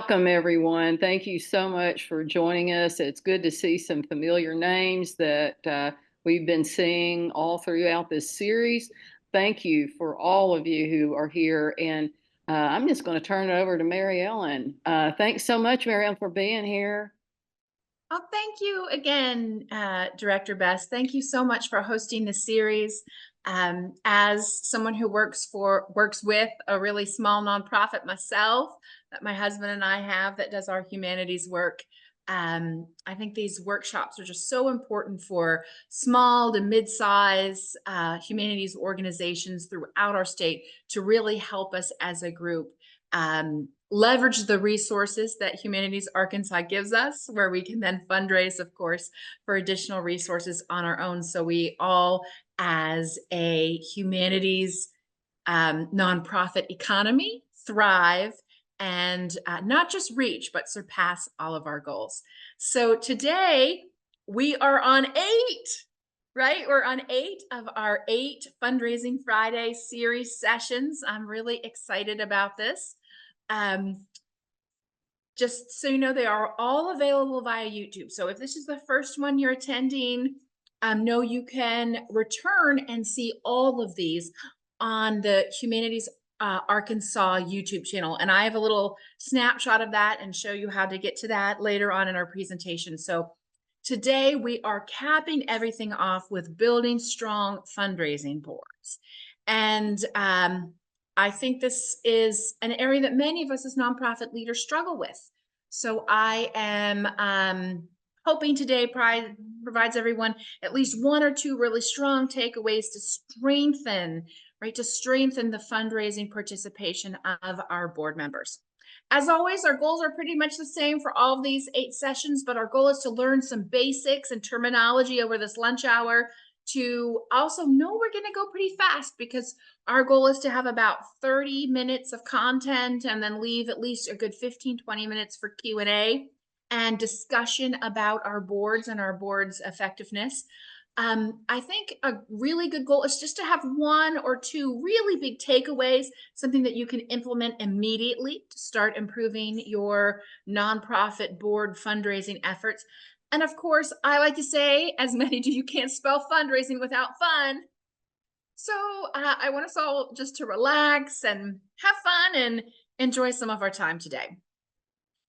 Welcome, everyone. Thank you so much for joining us. It's good to see some familiar names that we've been seeing all throughout this series. Thank you for all of you who are here. And I'm just going to turn it over to Mary Ellen. Thanks so much, Mary Ellen, for being here. Oh, thank you again, Director Best. Thank you so much for hosting the series. As someone who works with a really small nonprofit myself, that my husband and I have that does our humanities work, I think these workshops are just so important for small to mid-size humanities organizations throughout our state to really help us as a group leverage the resources that Humanities Arkansas gives us, where we can then fundraise, of course, for additional resources on our own. So we all, as a humanities nonprofit economy, thrive and not just reach, but surpass all of our goals. So today we are on 8, right? We're on 8 of our 8 Fundraising Friday series sessions. I'm really excited about this. Just so you know, they are all available via YouTube. So if this is the first one you're attending, know you can return and see all of these on the Humanities Arkansas YouTube channel. And I have a little snapshot of that and show you how to get to that later on in our presentation. So today we are capping everything off with building strong fundraising boards. And I think this is an area that many of us as nonprofit leaders struggle with. So I am hoping today provides everyone at least 1 or 2 really strong takeaways to strengthen the fundraising participation of our board members. As always, our goals are pretty much the same for all of these 8 sessions, but our goal is to learn some basics and terminology over this lunch hour, to also know we're going to go pretty fast, because our goal is to have about 30 minutes of content and then leave at least a good 15-20 minutes for Q&A and discussion about our boards and our boards' effectiveness. I think a really good goal is just to have 1 or 2 really big takeaways, something that you can implement immediately to start improving your nonprofit board fundraising efforts. And of course, I like to say, as many do, you can't spell fundraising without fun. So I want us all just to relax and have fun and enjoy some of our time today.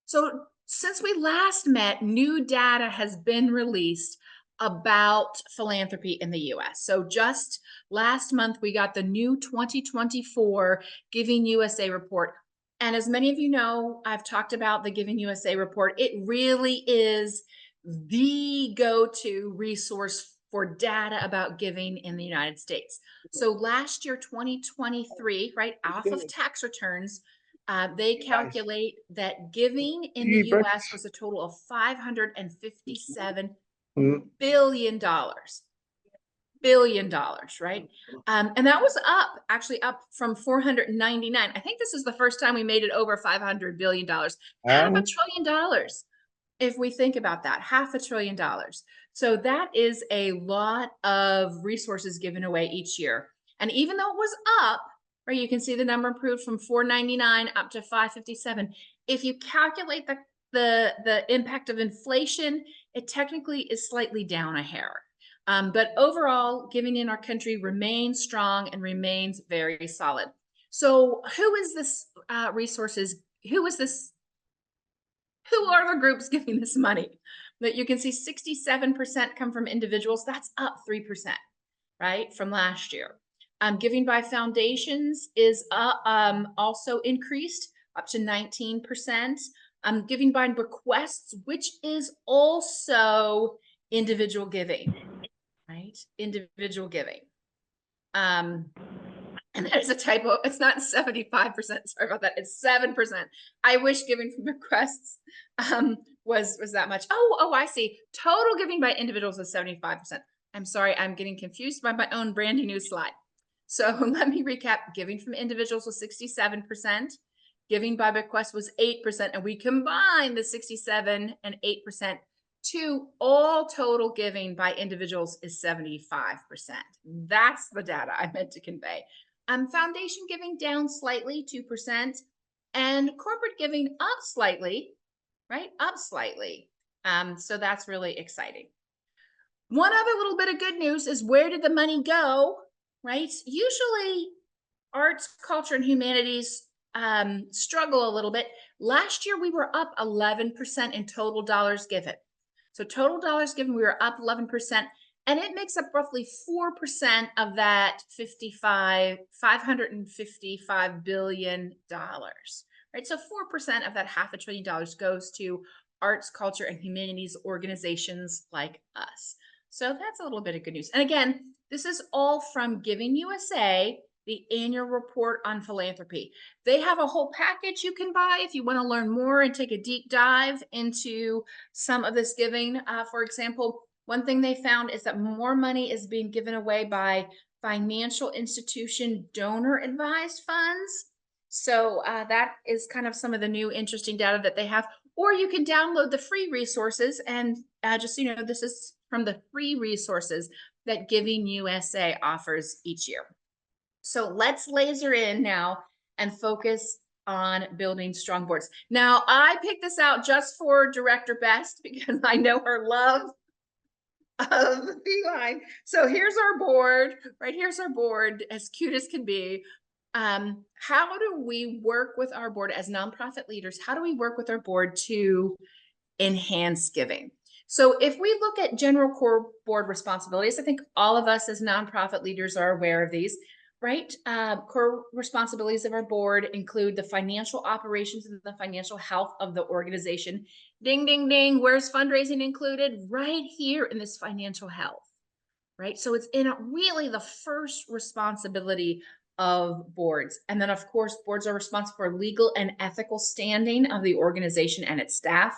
So since we last met, new data has been released about philanthropy in the US. So just last month, we got the new 2024 Giving USA report. And as many of you know, I've talked about the Giving USA report. It really is the go-to resource for data about giving in the United States. So last year, 2023, right, off of tax returns, they calculate that giving in the US was a total of $557 billion. Right? And that was actually up from 499. I think this is the first time we made it over $500 billion. $500 billion. If we think about that, $500 billion. So that is a lot of resources given away each year. And even though it was up, right, you can see the number improved from 499 up to 557. If you calculate the impact of inflation, it technically is slightly down a hair. But overall, giving in our country remains strong and remains very solid. So who is this who are the groups giving this money? That you can see 67% come from individuals. That's up 3%, right, from last year. Giving by foundations is also increased up to 19%. Giving by bequests, which is also individual giving, right? Individual giving. And that is a typo. It's not 75%. Sorry about that. It's 7%. I wish giving from bequests was that much. Oh, I see. Total giving by individuals was 75%. I'm sorry. I'm getting confused by my own brandy new slide. So let me recap. Giving from individuals was 67%. Giving by bequest was 8%. And we combine the 67 and 8% to all total giving by individuals is 75%. That's the data I meant to convey. Foundation giving down slightly, 2%. and corporate giving up slightly, right? Up slightly. So that's really exciting. One other little bit of good news is, where did the money go, right? Usually arts, culture, and humanities struggle a little bit. Last year, we were up 11% in total dollars given. So total dollars given, we were up 11%, and it makes up roughly 4% of that $555 billion, right? So 4% of that $500 billion goes to arts, culture, and humanities organizations like us. So that's a little bit of good news. And again, this is all from Giving USA, the annual report on philanthropy. They have a whole package you can buy if you want to learn more and take a deep dive into some of this giving. For example, one thing they found is that more money is being given away by financial institution donor advised funds. So that is kind of some of the new interesting data that they have. Or you can download the free resources, and just so you know, this is from the free resources that Giving USA offers each year. So let's laser in now and focus on building strong boards. Now, I picked this out just for Director Best because I know her love of the feline. So here's our board, right? Here's our board, as cute as can be. How do we work with our board as nonprofit leaders? How do we work with our board to enhance giving? So if we look at general core board responsibilities, I think all of us as nonprofit leaders are aware of these, right? Core responsibilities of our board include the financial operations and the financial health of the organization. Ding, ding, ding. Where's fundraising included? Right here in this financial health, right? So it's in really the first responsibility of boards. And then, of course, boards are responsible for legal and ethical standing of the organization and its staff.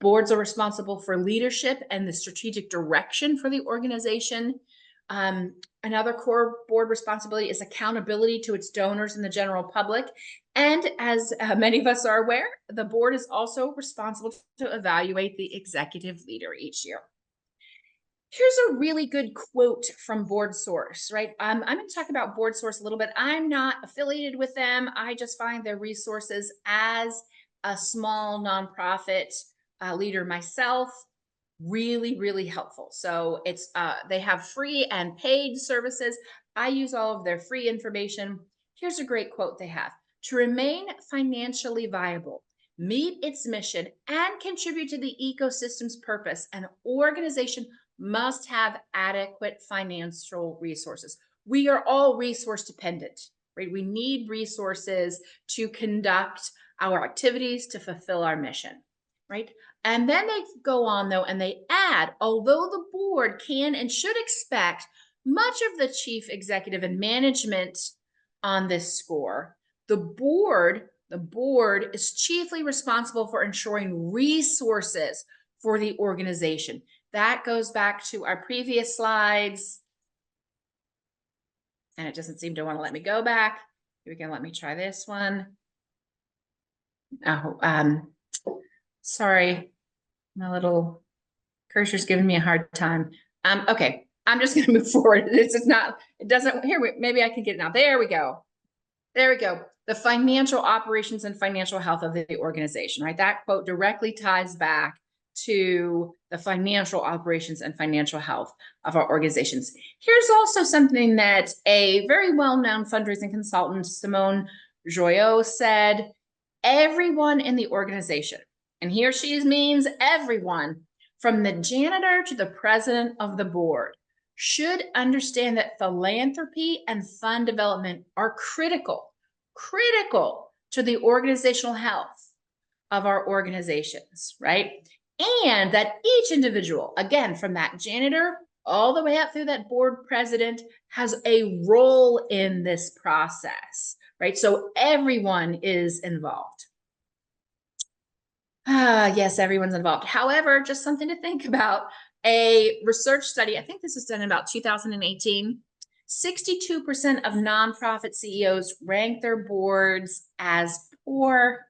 Boards are responsible for leadership and the strategic direction for the organization. Another core board responsibility is accountability to its donors and the general public. And as many of us are aware, the board is also responsible to evaluate the executive leader each year. Here's a really good quote from Board Source, right? I'm going to talk about Board Source a little bit. I'm not affiliated with them. I just find their resources as a small nonprofit leader myself really, really helpful. So it's they have free and paid services. I use all of their free information. Here's a great quote they have: to remain financially viable, meet its mission, and contribute to the ecosystem's purpose, an organization must have adequate financial resources. We are all resource dependent, right? We need resources to conduct our activities, to fulfill our mission, right? And then they go on, though, and they add, although the board can and should expect much of the chief executive and management on this score, the board is chiefly responsible for ensuring resources for the organization. That goes back to our previous slides. And it doesn't seem to want to let me go back. Here we go. Let me try this one. Oh, sorry. My little cursor's giving me a hard time. Okay, I'm just going to move forward. This is not, it doesn't, here, maybe I can get it now. There we go. There we go. The financial operations and financial health of the organization, right? That quote directly ties back to the financial operations and financial health of our organizations. Here's also something that a very well-known fundraising consultant, Simone Joyot, said: everyone in the organization, and he or she means everyone, from the janitor to the president of the board, should understand that philanthropy and fund development are critical to the organizational health of our organizations, right? And that each individual, again, from that janitor all the way up through that board president, has a role in this process, right? So everyone is involved. Yes, everyone's involved. However, just something to think about. A research study, I think this was done in about 2018, 62% of nonprofit CEOs rank their boards as poor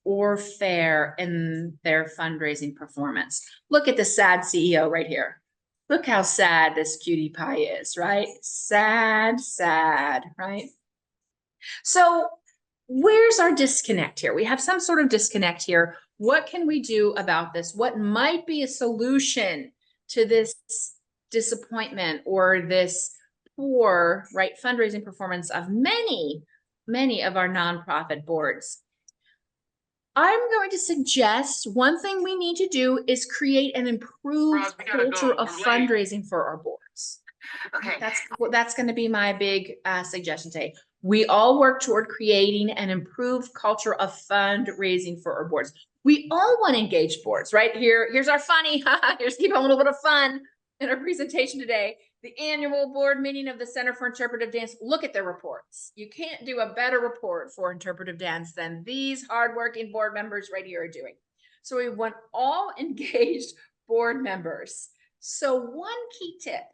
or fair in their fundraising performance. Look at the sad CEO right here. Look how sad this cutie pie is, right? Sad, sad, right? So where's our disconnect here? We have some sort of disconnect here. What can we do about this? What might be a solution to this disappointment or this poor, right, fundraising performance of many of our nonprofit boards? I'm going to suggest one thing we need to do is create an improved culture of fundraising for our boards. Okay. That's going to be my big suggestion today. We all work toward creating an improved culture of fundraising for our boards. We all want to engage boards, right? Here's our funny, here's keep a little bit of fun in our presentation today. The annual board meeting of the Center for Interpretive Dance. Look at their reports. You can't do a better report for interpretive dance than these hardworking board members right here are doing. So we want all engaged board members. So one key tip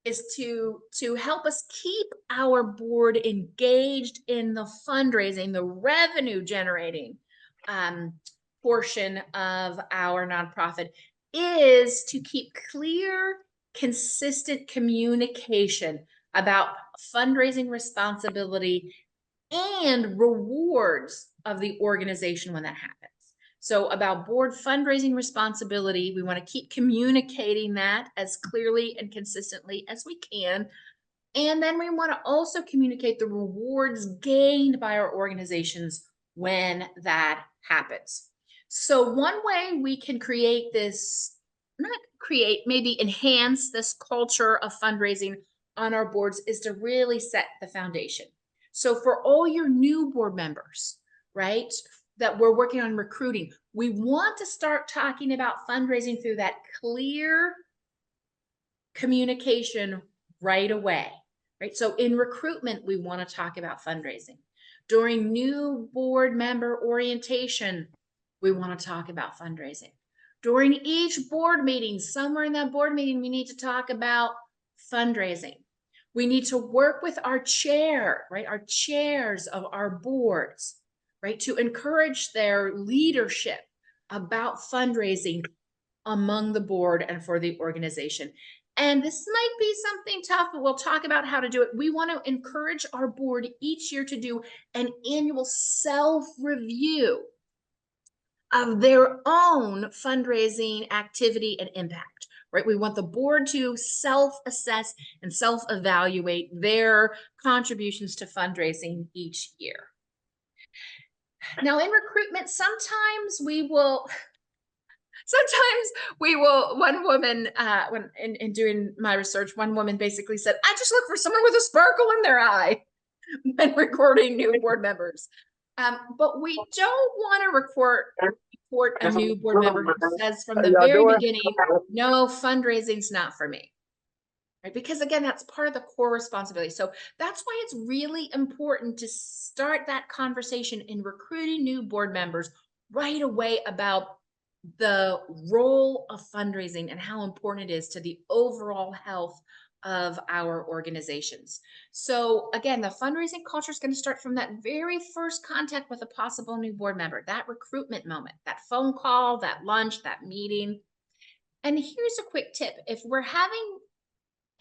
is to help us keep our board engaged in the fundraising, the revenue generating portion of our nonprofit, is to keep clear, consistent communication about fundraising responsibility and rewards of the organization when that happens. So about board fundraising responsibility, we want to keep communicating that as clearly and consistently as we can. And then we want to also communicate the rewards gained by our organizations when that happens. So one way we can create this, not create, maybe enhance this culture of fundraising on our boards, is to really set the foundation. So for all your new board members, right, that we're working on recruiting, we want to start talking about fundraising through that clear communication right away, right? So in recruitment, we want to talk about fundraising. During new board member orientation, we want to talk about fundraising. During each board meeting, somewhere in that board meeting, we need to talk about fundraising. We need to work with our chair, right? Our chairs of our boards, right? To encourage their leadership about fundraising among the board and for the organization. And this might be something tough, but we'll talk about how to do it. We want to encourage our board each year to do an annual self-review of their own fundraising activity and impact, right? We want the board to self-assess and self-evaluate their contributions to fundraising each year. Now, in recruitment, sometimes we will, one woman, when in doing my research, one woman basically said, I just look for someone with a sparkle in their eye when recording new board members. But we don't want to report a new board member who says from the very beginning, no, fundraising's not for me. Right? Because again, that's part of the core responsibility. So that's why it's really important to start that conversation in recruiting new board members right away about the role of fundraising and how important it is to the overall health of our organizations. So again, the fundraising culture is going to start from that very first contact with a possible new board member, that recruitment moment, that phone call, that lunch, that meeting. And here's a quick tip. If we're having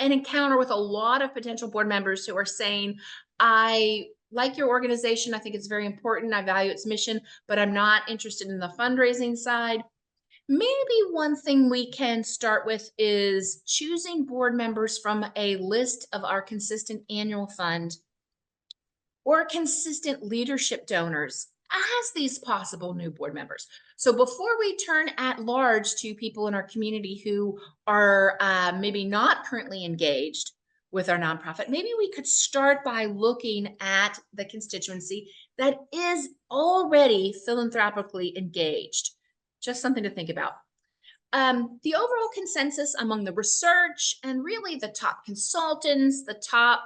an encounter with a lot of potential board members who are saying, I like your organization, I think it's very important, I value its mission, but I'm not interested in the fundraising side, maybe one thing we can start with is choosing board members from a list of our consistent annual fund or consistent leadership donors as these possible new board members. So before we turn at large to people in our community who are maybe not currently engaged with our nonprofit, maybe we could start by looking at the constituency that is already philanthropically engaged. Just something to think about. The overall consensus among the research and really the top consultants, the top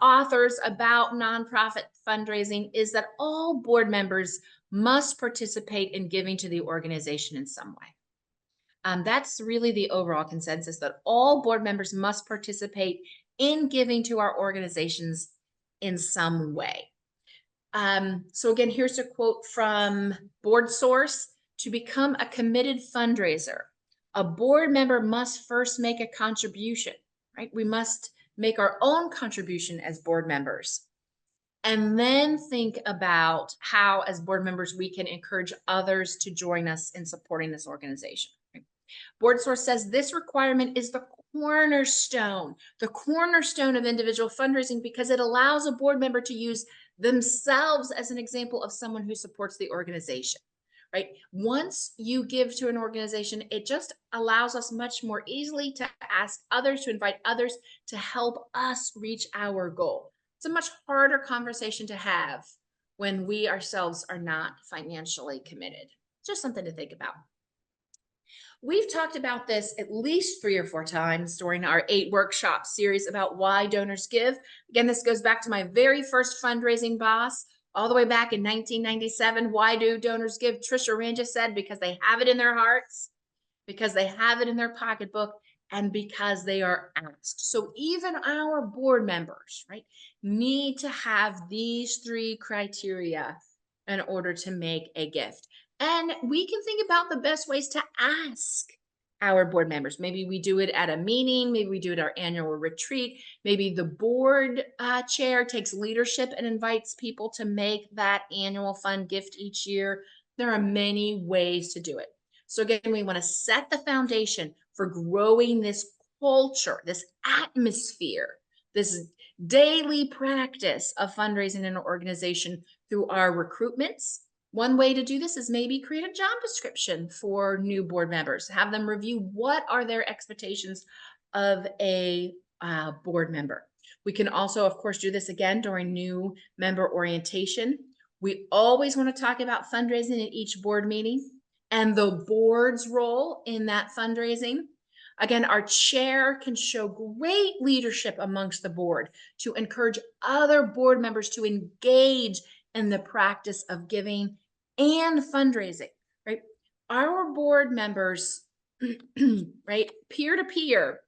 authors about nonprofit fundraising is that all board members must participate in giving to the organization in some way. That's really the overall consensus, that all board members must participate in giving to our organizations in some way. So again, here's a quote from Board Source. To become a committed fundraiser, a board member must first make a contribution, right? We must make our own contribution as board members. and then think about how, as board members, we can encourage others to join us in supporting this organization. Board Source says this requirement is the cornerstone of individual fundraising, because it allows a board member to use themselves as an example of someone who supports the organization, right? Once you give to an organization, it just allows us much more easily to ask others, to invite others to help us reach our goal. It's a much harder conversation to have when we ourselves are not financially committed. Just something to think about. We've talked about this at least 3 or 4 times during our 8 workshop series about why donors give. Again, this goes back to my very first fundraising boss, all the way back in 1997. Why do donors give? Trisha Rand said, because they have it in their hearts, because they have it in their pocketbook, and because they are asked. So even our board members, right, need to have these 3 criteria in order to make a gift. And we can think about the best ways to ask our board members. Maybe we do it at a meeting, maybe we do it at our annual retreat, maybe the board chair takes leadership and invites people to make that annual fund gift each year. There are many ways to do it. So again, we want to set the foundation for growing this culture, this atmosphere, this daily practice of fundraising in an organization through our recruitments. One way to do this is maybe create a job description for new board members, have them review what are their expectations of a board member. We can also, of course, do this again during new member orientation. We always want to talk about fundraising at each board meeting and the board's role in that fundraising. Again, our chair can show great leadership amongst the board to encourage other board members to engage in the practice of giving and fundraising, right? Our board members, right, peer to peer,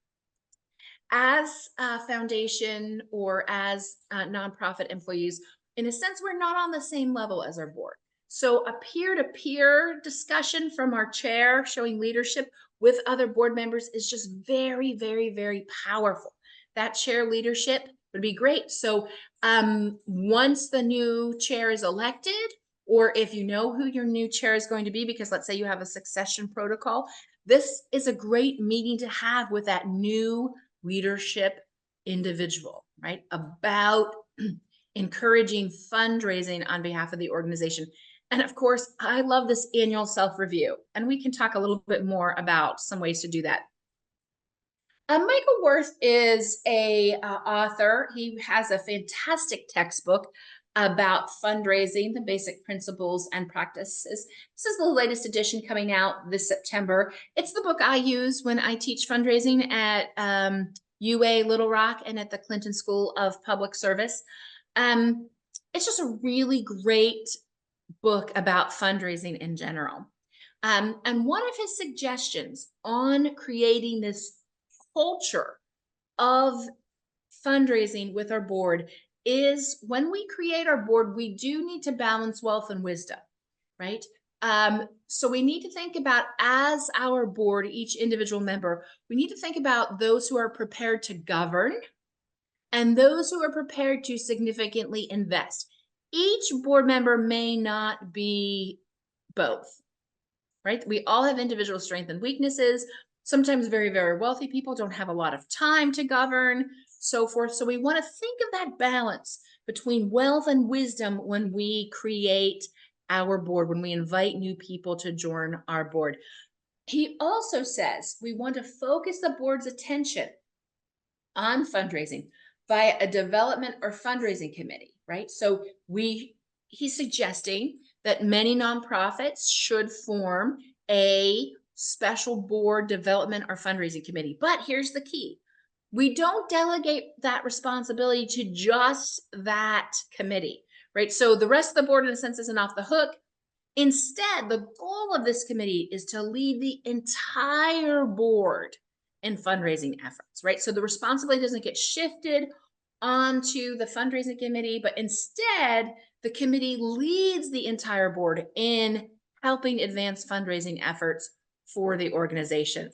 as a foundation or as nonprofit employees, in a sense, we're not on the same level as our board. So a peer-to-peer discussion from our chair showing leadership with other board members is just very, very, very powerful. That chair leadership would be great. So once the new chair is elected, or if you know who your new chair is going to be, because let's say you have a succession protocol, this is a great meeting to have with that new leadership individual, right? About encouraging fundraising on behalf of the organization. And of course, I love this annual self-review, and we can talk a little bit more about some ways to do that. Michael Worth is a author. He has a fantastic textbook about fundraising, the basic principles and practices. This is the latest edition coming out this September. It's the book I use when I teach fundraising at UA Little Rock and at the Clinton School of Public Service. It's just a really great book about fundraising in general. And one of his suggestions on creating this culture of fundraising with our board is, when we create our board, we do need to balance wealth and wisdom, right? So we need to think about, as our board, each individual member, we need to think about those who are prepared to govern and those who are prepared to significantly invest. Each board member may not be both, right? We all have individual strengths and weaknesses. Sometimes very, very wealthy people don't have a lot of time to govern, so forth. So we want to think of that balance between wealth and wisdom when we create our board, when we invite new people to join our board. He also says we want to focus the board's attention on fundraising via a development or fundraising committee, right? So he's suggesting that many nonprofits should form a special board development or fundraising committee. But here's the key. We don't delegate that responsibility to just that committee, right? So the rest of the board, in a sense, isn't off the hook. Instead, the goal of this committee is to lead the entire board in fundraising efforts, right? So the responsibility doesn't get shifted onto the fundraising committee, but instead the committee leads the entire board in helping advance fundraising efforts for the organization.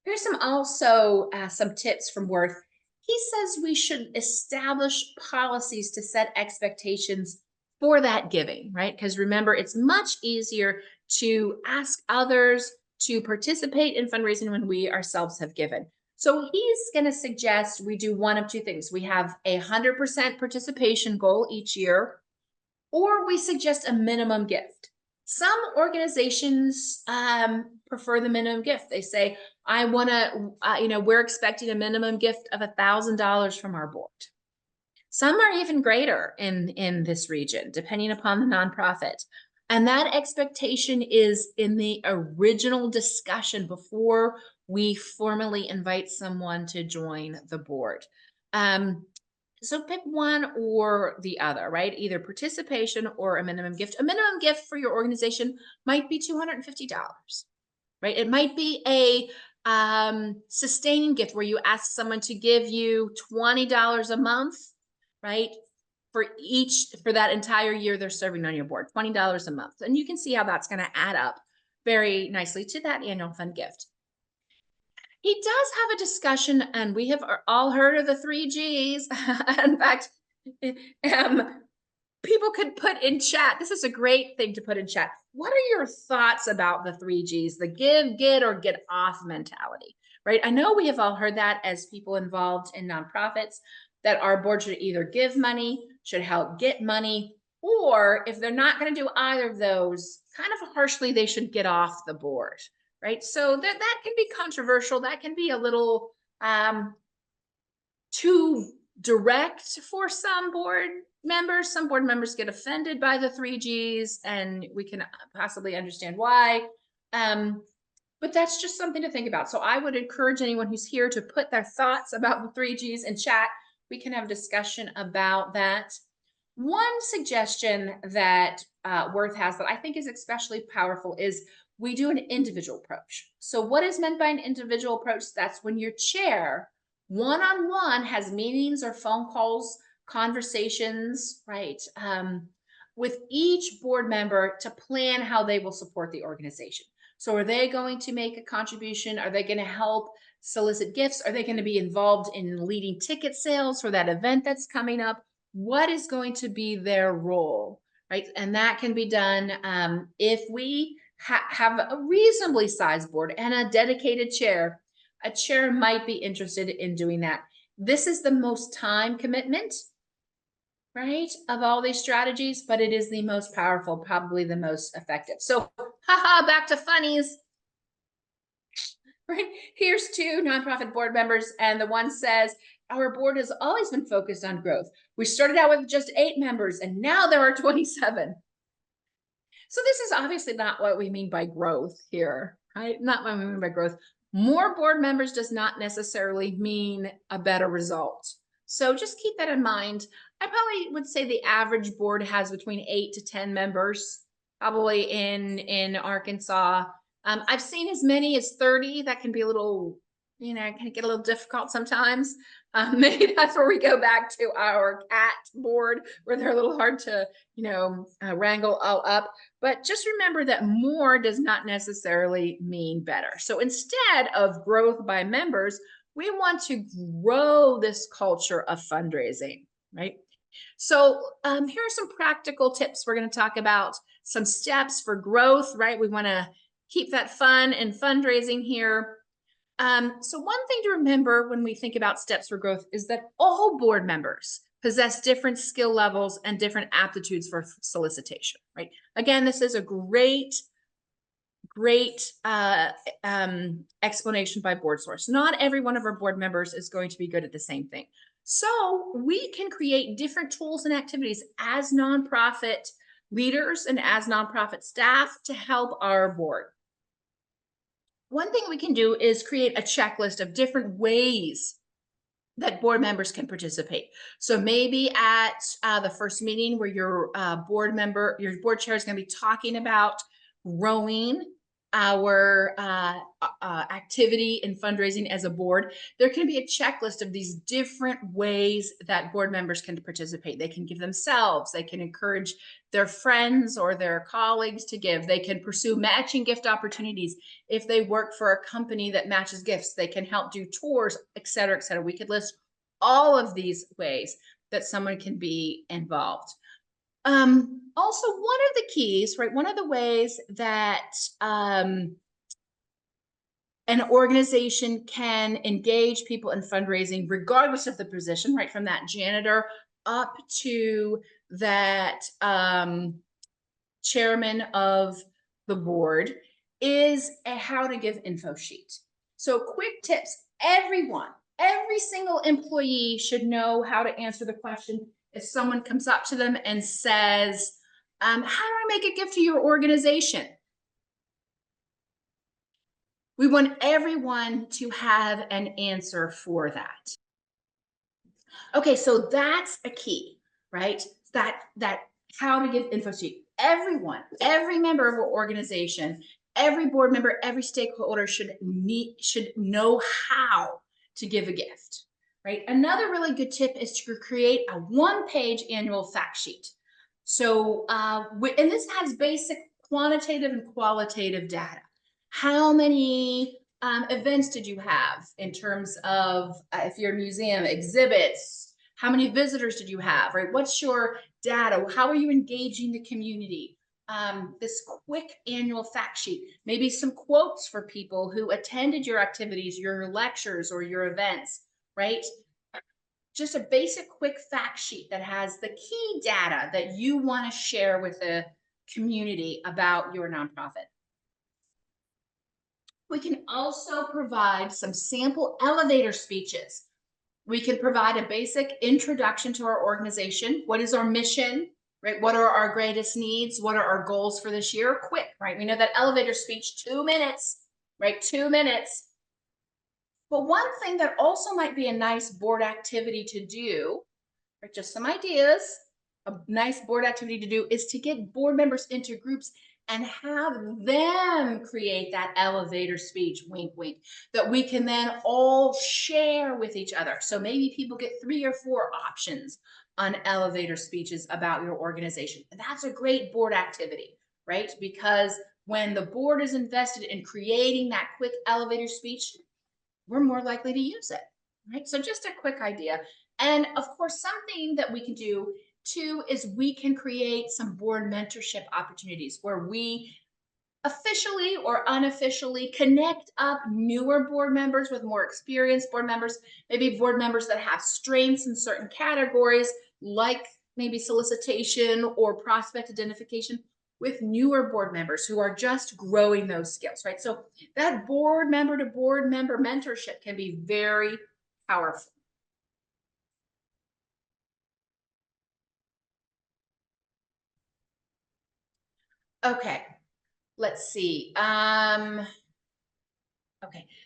Here's some tips from Worth. He says we should establish policies to set expectations for that giving, right? Because remember, it's much easier to ask others to participate in fundraising when we ourselves have given. So he's going to suggest we do one of two things. We have a 100% participation goal each year, or we suggest a minimum gift. Some organizations prefer the minimum gift. They say, I want to, we're expecting a minimum gift of $1,000 from our board. Some are even greater in this region, depending upon the nonprofit. And that expectation is in the original discussion before we formally invite someone to join the board. So pick one or the other, right? Either participation or a minimum gift. A minimum gift for your organization might be $250, right? It might be a sustaining gift where you ask someone to give you $20 a month, right? For that entire year they're serving on your board, $20 a month. And you can see how that's going to add up very nicely to that annual fund gift. He does have a discussion, and we have all heard of the 3Gs. In fact, people could put in chat. This is a great thing to put in chat. What are your thoughts about the 3Gs, the give, get, or get off mentality, right? I know we have all heard that as people involved in nonprofits, that our board should either give money, should help get money, or if they're not going to do either of those, kind of harshly, they should get off the board, right? So that can be controversial. That can be a little too direct for some board members. Some board members get offended by the 3Gs, and we can possibly understand why. But that's just something to think about. So I would encourage anyone who's here to put their thoughts about the 3Gs in chat. We can have a discussion about that. One suggestion that Worth has that I think is especially powerful is we do an individual approach. So what is meant by an individual approach? That's when your chair one-on-one has meetings or phone calls, conversations, right, with each board member to plan how they will support the organization. So are they going to make a contribution? Are they going to help solicit gifts? Are they going to be involved in leading ticket sales for that event that's coming up? What is going to be their role, right? And that can be done if we have a reasonably sized board and a dedicated chair. A chair might be interested in doing that. This is the most time commitment, right, of all these strategies, but it is the most powerful, probably the most effective. So, haha, back to funnies. Right, here's two nonprofit board members, and the one says, our board has always been focused on growth. We started out with just 8 members, and now there are 27. So this is obviously not what we mean by growth here, right? Not what we mean by growth. More board members does not necessarily mean a better result. So just keep that in mind. I probably would say the average board has between 8 to 10 members, probably in Arkansas. I've seen as many as 30. That can be a little, can get a little difficult sometimes. Maybe that's where we go back to our CAT board, where they're a little hard to, wrangle all up. But just remember that more does not necessarily mean better. So instead of growth by members, we want to grow this culture of fundraising, right? So here are some practical tips. We're going to talk about some steps for growth, right? We want to keep that fun and fundraising here. So one thing to remember when we think about steps for growth is that all board members possess different skill levels and different aptitudes for solicitation, right? Again, this is a great explanation by board source. Not every one of our board members is going to be good at the same thing. So we can create different tools and activities as nonprofit leaders and as nonprofit staff to help our board. One thing we can do is create a checklist of different ways that board members can participate. So maybe at the first meeting where your board chair is going to be talking about growing our activity in fundraising as a board, there can be a checklist of these different ways that board members can participate. They can give themselves, they can encourage their friends or their colleagues to give, they can pursue matching gift opportunities. If they work for a company that matches gifts, they can help do tours, et cetera, et cetera. We could list all of these ways that someone can be involved. Also, one of the keys, right? One of the ways that an organization can engage people in fundraising, regardless of the position, right? From that janitor up to that chairman of the board, is a how to give info sheet. So quick tips. Everyone, every single employee should know how to answer the question if someone comes up to them and says, how do I make a gift to your organization? We want everyone to have an answer for that. Okay, so that's a key, right? That how to give info sheet. Everyone, every member of our organization, every board member, every stakeholder should know how to give a gift, right? Another really good tip is to create a one-page annual fact sheet. So, and this has basic quantitative and qualitative data. How many events did you have in terms of, if you're a museum, exhibits? How many visitors did you have, right? What's your data? How are you engaging the community? This quick annual fact sheet, maybe some quotes for people who attended your activities, your lectures, or your events, right? Just a basic quick fact sheet that has the key data that you want to share with the community about your nonprofit. We can also provide some sample elevator speeches. We can provide a basic introduction to our organization. What is our mission, right? What are our greatest needs? What are our goals for this year? Quick, right? We know that elevator speech, 2 minutes, right? 2 minutes. But one thing that also might be a nice board activity to do, right? Just some ideas, a nice board activity to do is to get board members into groups and have them create that elevator speech, wink, wink, that we can then all share with each other. So maybe people get 3 or 4 options on elevator speeches about your organization. And that's a great board activity, right? Because when the board is invested in creating that quick elevator speech, we're more likely to use it, right? So just a quick idea. And of course, something that we can do too is we can create some board mentorship opportunities where we officially or unofficially connect up newer board members with more experienced board members, maybe board members that have strengths in certain categories, like maybe solicitation or prospect identification, with newer board members who are just growing those skills, right? So that board member to board member mentorship can be very powerful. Okay, let's see. Okay,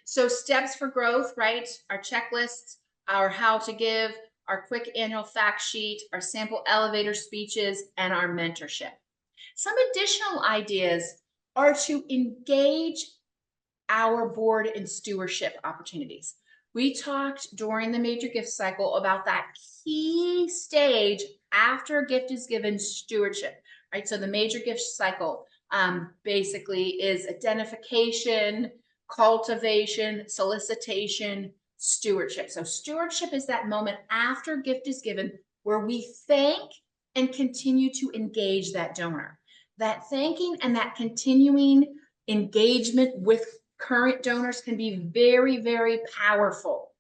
so steps for growth, right? Our checklists, our how to give, our quick annual fact sheet, our sample elevator speeches, and our mentorship. Some additional ideas are to engage our board in stewardship opportunities. We talked during the major gift cycle about that key stage after a gift is given, stewardship, right? So the major gift cycle basically is identification, cultivation, solicitation, stewardship. So stewardship is that moment after gift is given where we thank and continue to engage that donor. That thanking and that continuing engagement with current donors can be very, very powerful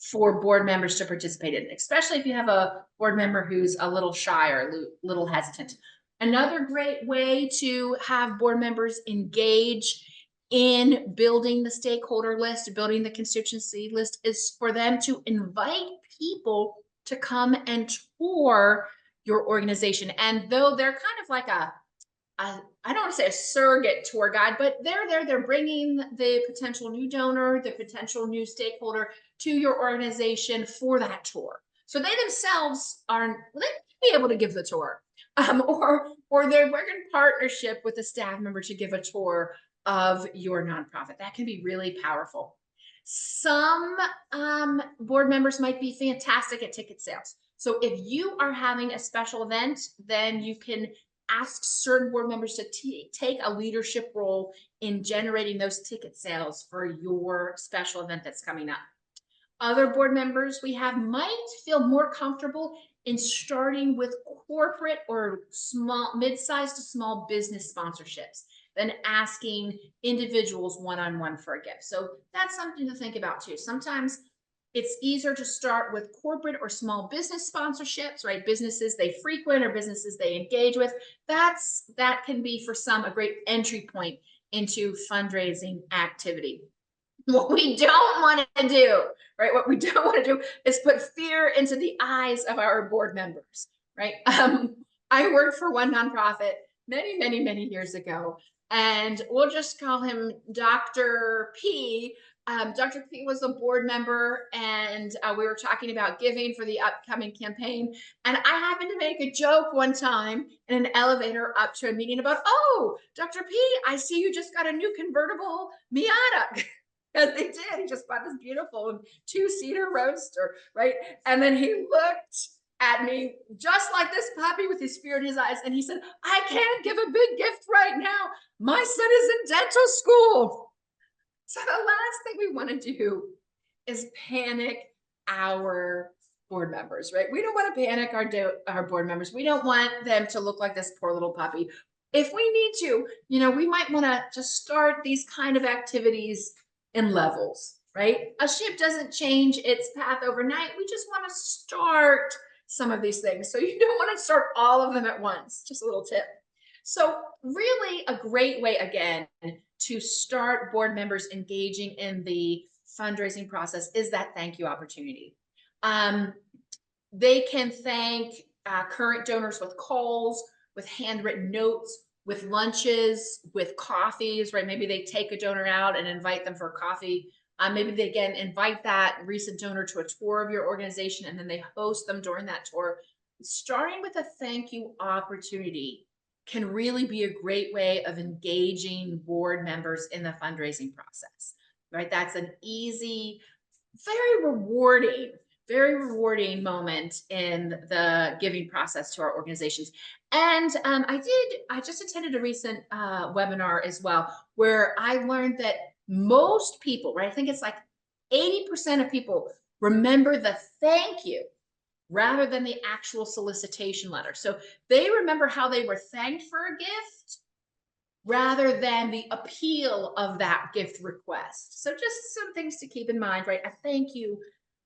for board members to participate in, especially if you have a board member who's a little shy or a little hesitant. Another great way to have board members engage in building the stakeholder list, building the constituency list, is for them to invite people to come and tour your organization. And though they're kind of like I don't want to say a surrogate tour guide, but they're bringing the potential new donor, the potential new stakeholder to your organization for that tour. So they themselves aren't, they be able to give the tour, or they're working in partnership with a staff member to give a tour of your nonprofit. That can be really powerful. Some board members might be fantastic at ticket sales. So if you are having a special event, then you can ask certain board members to take a leadership role in generating those ticket sales for your special event that's coming up. Other board members we have might feel more comfortable in starting with corporate or small, mid-sized to small business sponsorships than asking individuals one-on-one for a gift. So that's something to think about too. Sometimes it's easier to start with corporate or small business sponsorships, right? Businesses they frequent or businesses they engage with. That can be for some a great entry point into fundraising activity. What we don't want to do, right? What we don't want to do is put fear into the eyes of our board members, right? I worked for one nonprofit many, many, many years ago, and we'll just call him Dr. P. Dr. P was a board member, and we were talking about giving for the upcoming campaign. And I happened to make a joke one time in an elevator up to a meeting about, oh, Dr. P, I see you just got a new convertible Miata. Because they did. He just bought this beautiful two-seater roadster, right? And then he looked at me just like this puppy with his fear in his eyes. And he said, I can't give a big gift right now. My son is in dental school. So the last thing we want to do is panic our board members, right? We don't want to panic our board members. We don't want them to look like this poor little puppy. If we need to, we might want to just start these kind of activities in levels, right? A ship doesn't change its path overnight. We just want to start some of these things. So you don't want to start all of them at once. Just a little tip. So really a great way, again, to start board members engaging in the fundraising process is that thank you opportunity. They can thank current donors with calls, with handwritten notes, with lunches, with coffees, right? Maybe they take a donor out and invite them for coffee. Maybe they again invite that recent donor to a tour of your organization, and then they host them during that tour. Starting with a thank you opportunity can really be a great way of engaging board members in the fundraising process, right? That's an easy, very rewarding moment in the giving process to our organizations. And I just attended a recent webinar as well, where I learned that most people, right? I think it's like 80% of people remember the thank you rather than the actual solicitation letter. So they remember how they were thanked for a gift rather than the appeal of that gift request. So just some things to keep in mind, right? A thank you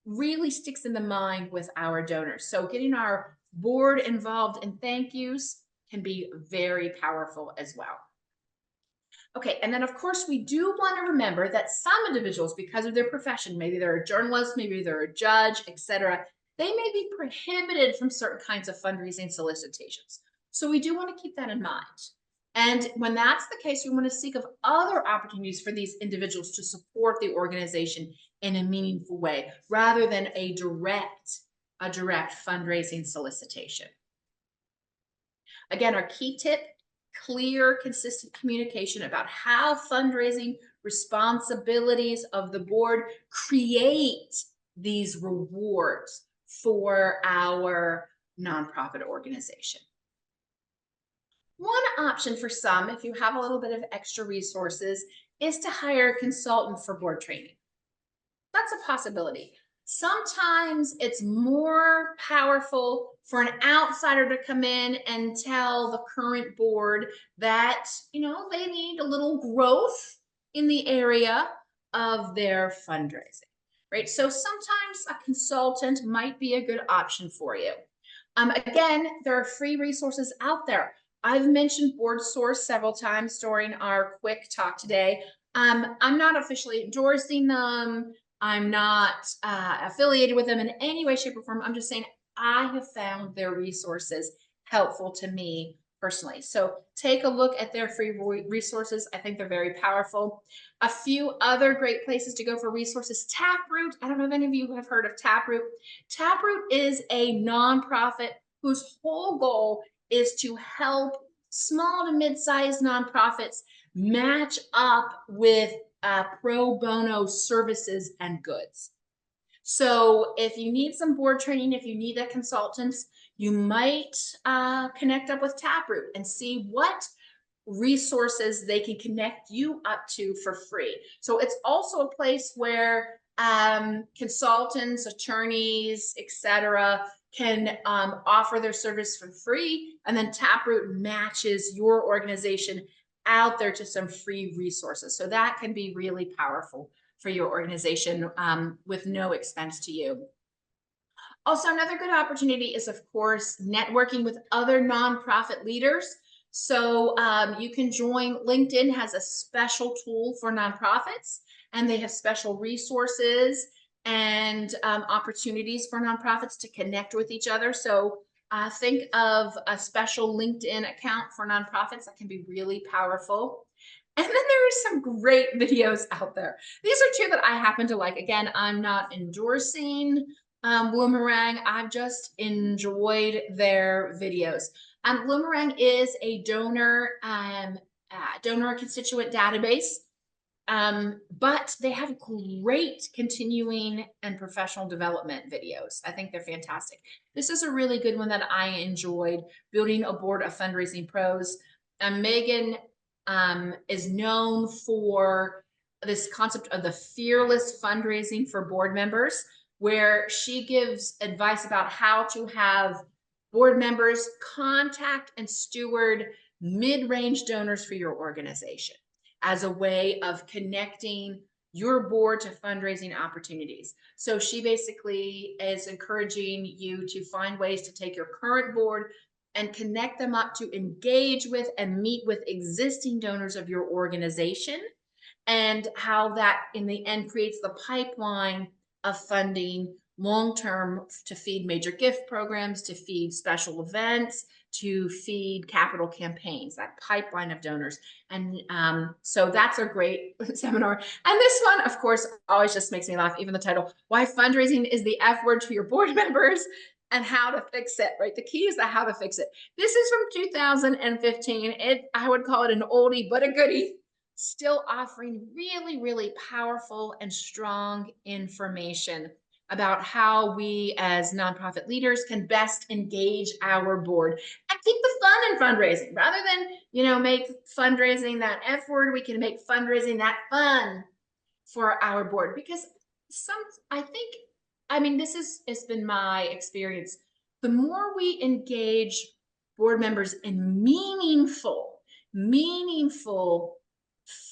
really sticks in the mind with our donors. So getting our board involved in thank yous can be very powerful as well. Okay, and then of course we do want to remember that some individuals, because of their profession, maybe they're a journalist, maybe they're a judge, etc., they may be prohibited from certain kinds of fundraising solicitations. So we do want to keep that in mind. And when that's the case, we want to seek of other opportunities for these individuals to support the organization in a meaningful way, rather than a direct fundraising solicitation. Again, our key tip: clear, consistent communication about how fundraising responsibilities of the board create these rewards for our nonprofit organization. One option for some, if you have a little bit of extra resources, is to hire a consultant for board training. That's a possibility. Sometimes it's more powerful for an outsider to come in and tell the current board that, they need a little growth in the area of their fundraising, right? So sometimes a consultant might be a good option for you. Again, there are free resources out there. I've mentioned BoardSource several times during our quick talk today. I'm not officially endorsing them. I'm not affiliated with them in any way, shape, or form. I'm just saying I have found their resources helpful to me personally. So take a look at their free resources. I think they're very powerful. A few other great places to go for resources: Taproot. I don't know if any of you have heard of Taproot. Taproot is a nonprofit whose whole goal is to help small to mid-sized nonprofits match up with pro bono services and goods. So if you need some board training, if you need a consultant, you might connect up with Taproot and see what resources they can connect you up to for free. So it's also a place where consultants, attorneys, etc., can offer their service for free, and then Taproot matches your organization out there to some free resources. So that can be really powerful for your organization with no expense to you. Also, another good opportunity is, of course, networking with other nonprofit leaders. So you can join. LinkedIn has a special tool for nonprofits, and they have special resources and opportunities for nonprofits to connect with each other. So think of a special LinkedIn account for nonprofits that can be really powerful. And then there are some great videos out there. These are two that I happen to like. Again, I'm not endorsing Bloomerang. I've just enjoyed their videos. Bloomerang is a donor constituent database, but they have great continuing and professional development videos. I think they're fantastic. This is a really good one that I enjoyed, building a board of fundraising pros. Megan is known for this concept of the fearless fundraising for board members, where she gives advice about how to have board members contact and steward mid-range donors for your organization as a way of connecting your board to fundraising opportunities. So she basically is encouraging you to find ways to take your current board and connect them up to engage with and meet with existing donors of your organization, and how that in the end creates the pipeline of funding long-term to feed major gift programs, to feed special events, to feed capital campaigns, that pipeline of donors. And so that's a great seminar. And this one, of course, always just makes me laugh, even the title, Why Fundraising is the F Word to Your Board Members and How to Fix It, right? The key is the how to fix it. This is from 2015. I would call it an oldie, but a goodie. Still offering really, really powerful and strong information about how we as nonprofit leaders can best engage our board and keep the fun in fundraising. Rather than, make fundraising that F word, we can make fundraising that fun for our board. Because this has been my experience. The more we engage board members in meaningful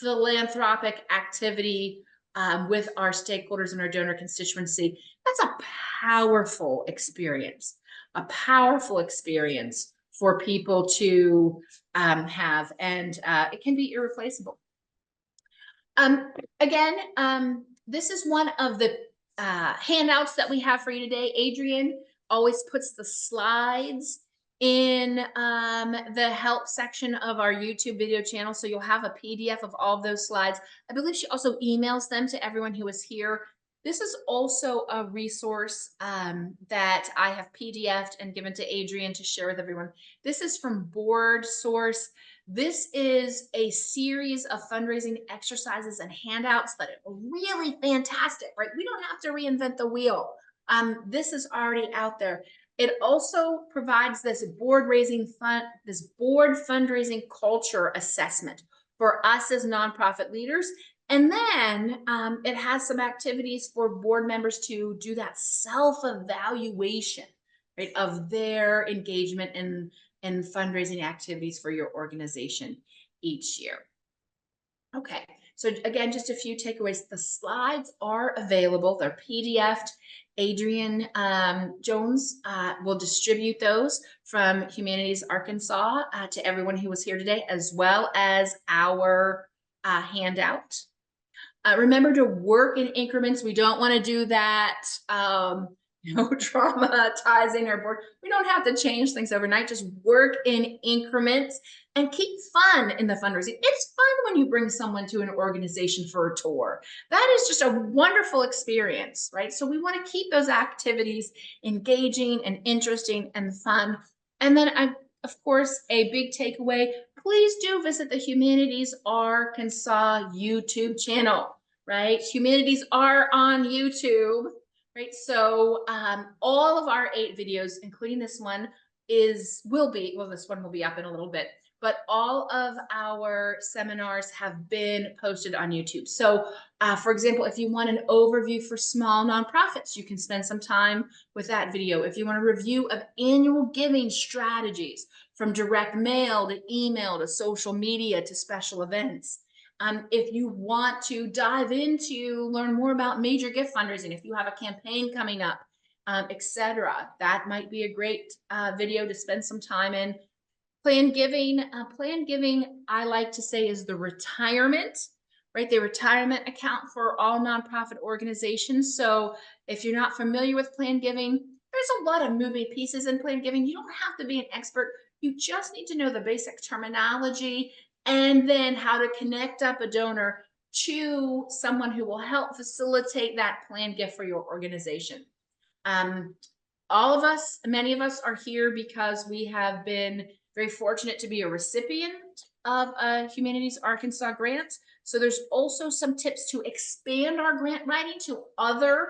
philanthropic activity with our stakeholders and our donor constituency, that's a powerful experience for people to have, and it can be irreplaceable. Again, this is one of the handouts that we have for you today. Adrian always puts the slides in the help section of our YouTube video channel. So you'll have a PDF of all of those slides. I believe she also emails them to everyone who is here. This is also a resource that I have PDF'd and given to Adrian to share with everyone. This is from Board Source. This is a series of fundraising exercises and handouts that are really fantastic, right? We don't have to reinvent the wheel. This is already out there. It also provides this board fundraising culture assessment for us as nonprofit leaders. And then it has some activities for board members to do that self-evaluation, right, of their engagement in fundraising activities for your organization each year. Okay, so again, just a few takeaways. The slides are available. They're PDF'd. Adrian Jones will distribute those from Humanities Arkansas to everyone who was here today, as well as our handout. Remember to work in increments. We don't want to do that, traumatizing our board. We don't have to change things overnight. Just work in increments and keep fun in the fundraising. It's fun when you bring someone to an organization for a tour. That is just a wonderful experience, right? So we want to keep those activities engaging and interesting and fun. And then of course, a big takeaway, please do visit the Humanities Arkansas YouTube channel, right? Humanities are on YouTube, right? So all of our 8 videos, including this one, this one will be up in a little bit, but all of our seminars have been posted on YouTube. So, for example, if you want an overview for small nonprofits, you can spend some time with that video. If you want a review of annual giving strategies, from direct mail to email to social media to special events. If you want to dive into learn more about major gift fundraising, if you have a campaign coming up, etc., that might be a great video to spend some time in. Plan giving, I like to say, is the retirement, right? The retirement account for all nonprofit organizations. So if you're not familiar with plan giving, there's a lot of moving pieces in plan giving. You don't have to be an expert. You just need to know the basic terminology and then how to connect up a donor to someone who will help facilitate that plan gift for your organization. Um, all of us, many of us are here because we have been very fortunate to be a recipient of a Humanities Arkansas grant. So there's also some tips to expand our grant writing to other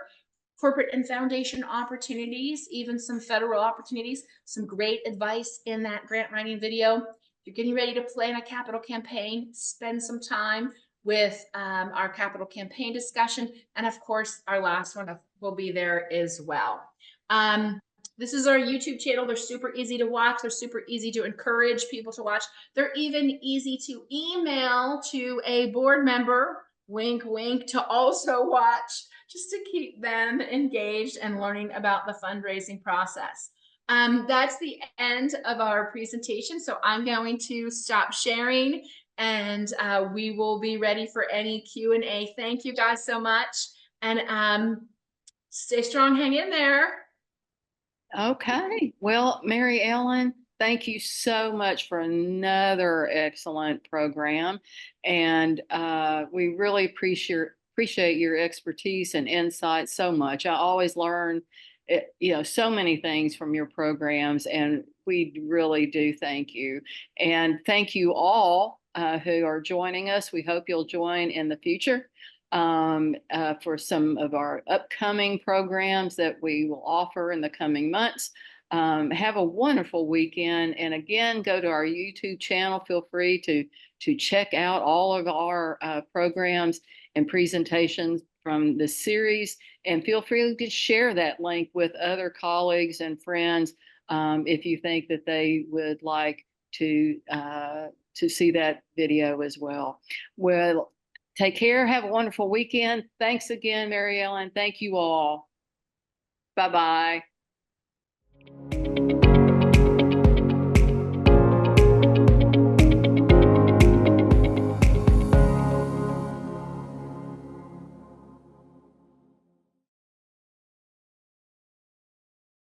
corporate and foundation opportunities, even some federal opportunities, some great advice in that grant writing video. If you're getting ready to plan a capital campaign, spend some time with our capital campaign discussion. And of course, our last one will be there as well. This is our YouTube channel. They're super easy to watch. They're super easy to encourage people to watch. They're even easy to email to a board member, wink, wink, to also watch, just to keep them engaged and learning about the fundraising process. That's the end of our presentation. So I'm going to stop sharing and we will be ready for any Q&A. Thank you guys so much. And stay strong, hang in there. Okay. Well, Mary Ellen, thank you so much for another excellent program. And we really appreciate your expertise and insight so much. I always learn, so many things from your programs, and we really do thank you. And thank you all who are joining us. We hope you'll join in the future for some of our upcoming programs that we will offer in the coming months. Have a wonderful weekend. And again, go to our YouTube channel. Feel free to check out all of our programs and presentations from the series. And feel free to share that link with other colleagues and friends if you think that they would like to see that video as well. Well, take care. Have a wonderful weekend. Thanks again, Mary Ellen. Thank you all. Bye-bye.